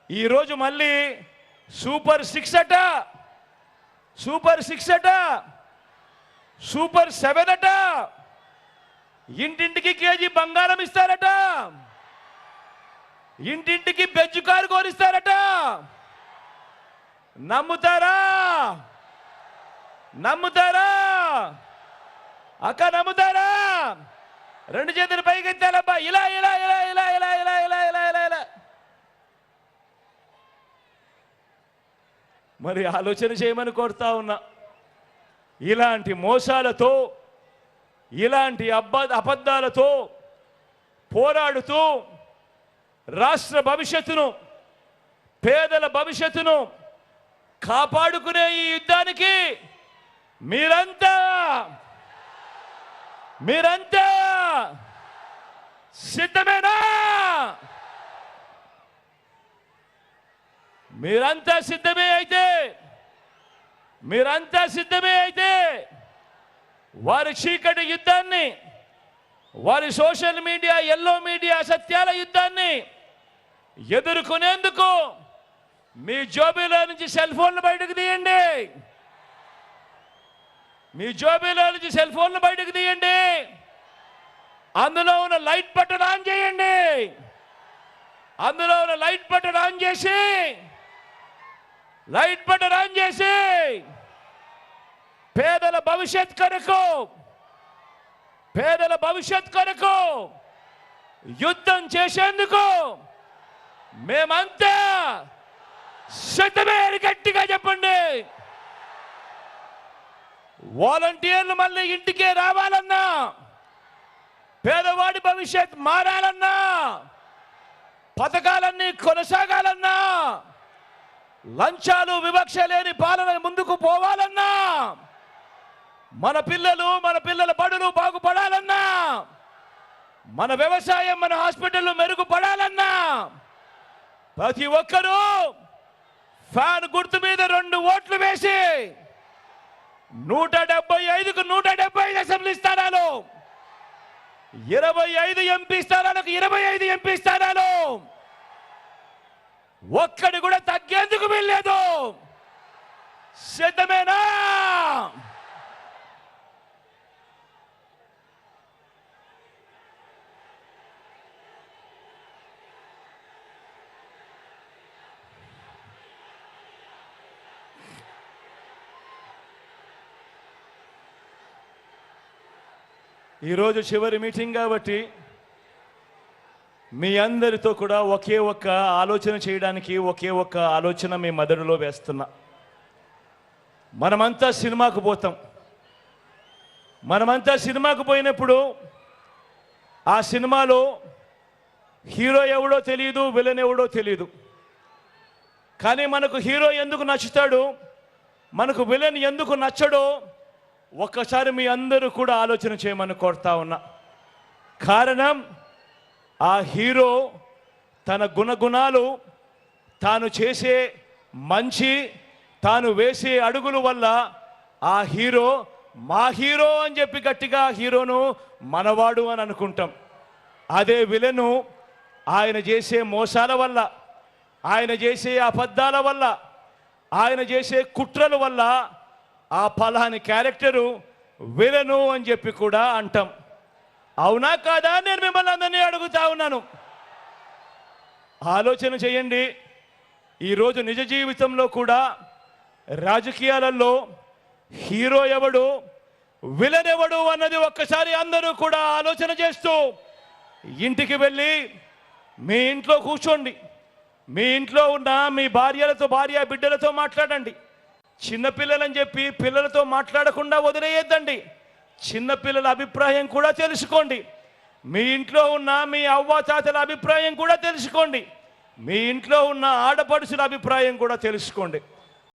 ఈరోజు మళ్ళీ సూపర్ 6 అట, సూపర్ 6 అట, సూపర్ 7 అట, ఇంటింటికి కేజీ బంగారం ఇస్తారట, ఇంటింటికి బెజ్జు కారు కోరిస్తారట. నమ్ముతారా? నమ్ముతారా అక్క? నమ్ముతారా? రెండు చేతులు పైకెత్తాలబ్బా. ఇలా ఇలా ఇలా ఇలా ఇలా ఇలా ఇలా ఇలా ఇలా ఇలా. మరి ఆలోచన చేయమని కోరుతా ఉన్నా. ఇలాంటి మోసాలతో, ఇలాంటి అబద్ధాలతో పోరాడుతూ రాష్ట్ర భవిష్యత్తును, పేదల భవిష్యత్తును కాపాడుకునే ఈ యుద్ధానికి మీరంతా సిద్ధమేనా? మీరంతా సిద్ధమే అయితే వారి చీకటి యుద్ధాన్ని, వారి సోషల్ మీడియా, ఎల్లో మీడియా సత్యాల యుద్ధాన్ని ఎదుర్కొనేందుకు మీ జోబీలో నుంచి సెల్ ఫోన్లు బయటకు తీయండి. మీ జోబీలో నుంచి సెల్ ఫోన్లు బయటకు తీయండి. అందులో ఉన్న లైట్ బటన్ ఆన్ చేయండి. అందులో ఉన్న లైట్ బటన్ ఆన్ చేసి పేదల భవిష్యత్ కొరకు యుద్ధం చేసేందుకు మేమంతా సిద్ధమే. గట్టిగా చెప్పండి. వాలంటీర్లు మళ్ళీ ఇంటికే రావాలన్నా, పేదవాడి భవిష్యత్ మారాలన్నా, పథకాలన్నీ కొనసాగాలన్నా, లంచాలు వివక్ష లేని పాలన ముందుకు పోవాలన్నా, మన పిల్లల బడులు బాగుపడాలన్నా, మన వ్యవసాయం, మన హాస్పిటల్ మెరుగుపడాలన్నా ప్రతి ఒక్కరూ ఫ్యాన్ గుర్తు మీద 2 ఓట్లు వేసి 175కు 175 అసెంబ్లీ స్థానాలు, 25 ఎంపీ స్థానాలకు 25 ఎంపీ స్థానాలు, ఒక్కడి కూడా తగ్గేందుకు వీల్లేదు. సిద్ధమేనా? ఈరోజు చివరి మీటింగ్ కాబట్టి మీ అందరితో కూడా ఒకే ఒక్క ఆలోచన చేయడానికి, ఒకే ఒక్క ఆలోచన మీ మెదడులో వేస్తున్నా. మనమంతా సినిమాకు పోతాం. మనమంతా సినిమాకు పోయినప్పుడు ఆ సినిమాలో హీరో ఎవడో తెలియదు, విలన్ ఎవడో తెలియదు. కానీ మనకు హీరో ఎందుకు నచ్చుతాడు, మనకు విలన్ ఎందుకు నచ్చడో ఒక్కసారి మీ అందరూ కూడా ఆలోచన చేయమని కోరుతా ఉన్నా. కారణం, ఆ హీరో తన గుణగుణాలు, తాను చేసే మంచి, తాను వేసే అడుగుల వల్ల ఆ హీరో మా హీరో అని చెప్పి గట్టిగా హీరోను మనవాడు అని అనుకుంటాం. అదే విలను ఆయన చేసే మోసాల వల్ల, ఆయన చేసే అబద్ధాల వల్ల, ఆయన చేసే కుట్రల వల్ల ఆ ఫలాని క్యారెక్టరు విలను అని చెప్పి కూడా అంటాం. అవునా కాదా? నేను మిమ్మల్ని అందరినీ అడుగుతా ఉన్నాను. ఆలోచన చేయండి. ఈరోజు నిజ జీవితంలో కూడా రాజకీయాలలో హీరో ఎవడు, విలన్ ఎవడు అన్నది ఒక్కసారి అందరూ కూడా ఆలోచన చేస్తూ ఇంటికి వెళ్ళి మీ ఇంట్లో కూర్చోండి. మీ ఇంట్లో ఉన్న మీ భార్య బిడ్డలతో మాట్లాడండి. చిన్నపిల్లలని చెప్పి పిల్లలతో మాట్లాడకుండా వదిలేయద్దండి. చిన్నపిల్లల అభిప్రాయం కూడా తెలుసుకోండి. మీ ఇంట్లో ఉన్న మీ అవ్వాతాతల అభిప్రాయం కూడా తెలుసుకోండి. మీ ఇంట్లో ఉన్న ఆడపడుచుల అభిప్రాయం కూడా తెలుసుకోండి.